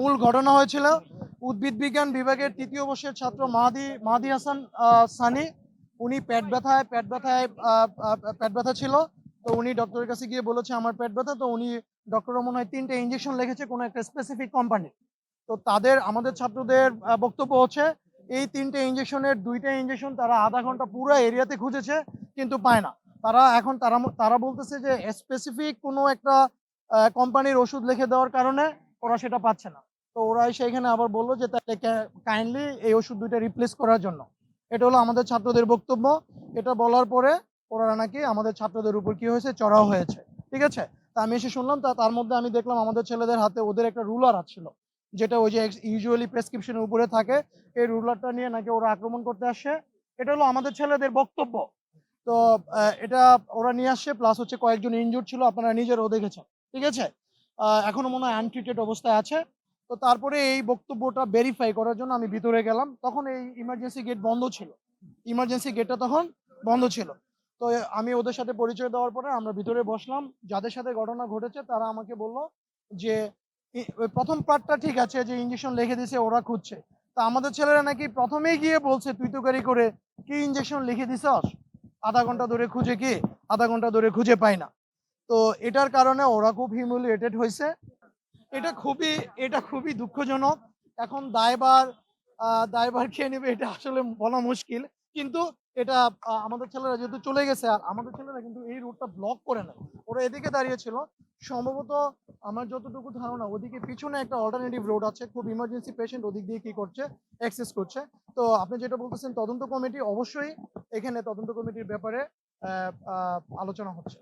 মূল ঘটনা হয়েছিল উদ্ভিদ বিজ্ঞান বিভাগের তৃতীয় বর্ষের ছাত্র মাহাদি হাসান সানি। উনি পেট ব্যথা ছিল। তো উনি ডক্টরের কাছে গিয়ে বলেছে আমার পেট ব্যথা। তো উনি ডক্টর মনে হয় 3টে ইঞ্জেকশন লিখেছে কোনো একটা স্পেসিফিক কোম্পানি। তো আমাদের ছাত্রদের বক্তব্য হচ্ছে এই 3টে ইঞ্জেকশনের 2টা ইঞ্জেকশন তারা আধা ঘন্টা পুরো এরিয়াতে খুঁজেছে কিন্তু পায় না। তারা বলতেছে যে স্পেসিফিক কোনো একটা কোম্পানির ওষুধ লিখে দেওয়ার কারণে ওরা সেটা পাচ্ছে না। তো ওরা সেখানে আবার বললো যে তাহলে কাইন্ডলি এই ওষুধ 2টা রিপ্লেস করার জন্য। এটা হলো আমাদের ছাত্রদের বক্তব্য। এটা বলার পরে ওরা নাকি আমাদের ছাত্রদের উপর কি হয়েছে, চড়াও হয়েছে। ঠিক আছে, তা আমি এসে শুনলাম, তার মধ্যে আমি দেখলাম আমাদের ছেলেদের হাতে ওদের একটা রুলার ছিল, যেটা ওই যে ইউজুয়ালি প্রেসক্রিপশনের উপরে থাকে। এই রুলারটা নিয়ে নাকি ওরা আক্রমণ করতে আসছে। এটা হলো আমাদের ছেলেদের বক্তব্য। তো এটা ওরা নিয়ে আসছে, প্লাস হচ্ছে কয়েকজন ইনজুর্ড ছিল, আপনারা নিজেরাও দেখেছেন। ঠিক আছে, এখনো মনে হয় আনট্রিটেড অবস্থায় আছে। তো তারপরে এই বক্তব্যটা ভেরিফাই করার জন্য আমি ভিতরে গেলাম, তখন এই ইমার্জেন্সি গেট বন্ধ ছিল। ইমার্জেন্সি গেটটা তখন বন্ধ ছিল। তো আমি ওদের সাথে পরিচয় দেওয়ার পরে আমরা ভিতরে বসলাম। যাদের সাথে ঘটনা ঘটেছে তারা আমাকে বলল যে ওই প্রথম পার্টটা ঠিক আছে, যে ইঞ্জেকশন লিখে দিয়েছে ওরা খুঁজছে। তা আমাদের ছেলেরা নাকি প্রথমেই গিয়ে বলছে তুই তো গাড়ি করে কি ইঞ্জেকশন লিখে দিছস, আধা ঘন্টা ধরে খুঁজে কি আধা ঘন্টা ধরে খুঁজে পাই না। তো এটার কারণে ওরা খুব হিউমিলিয়েটেড হয়েছে। এটা খুবই দুঃখজনক। এখন দায়ভার খেয়ে নেবে এটা আসলে বলা মুশকিল। কিন্তু এটা আমাদের ছেলেরা যেহেতু চলে গেছে, আর আমাদের ছেলেরা কিন্তু এই রুটটা ব্লক করে নেয়। ওরা এদিকে দাঁড়িয়েছিল সম্ভবত, আমার যতটুকু ধারণা ওদিকে পিছনে একটা অল্টারনেটিভ রোড আছে, খুব ইমার্জেন্সি পেশেন্ট ওদিক দিয়ে কি করছে, অ্যাক্সেস করছে। তো আপনি যেটা বলতেছেন তদন্ত কমিটি, অবশ্যই এখানে তদন্ত কমিটির ব্যাপারে আলোচনা হচ্ছে।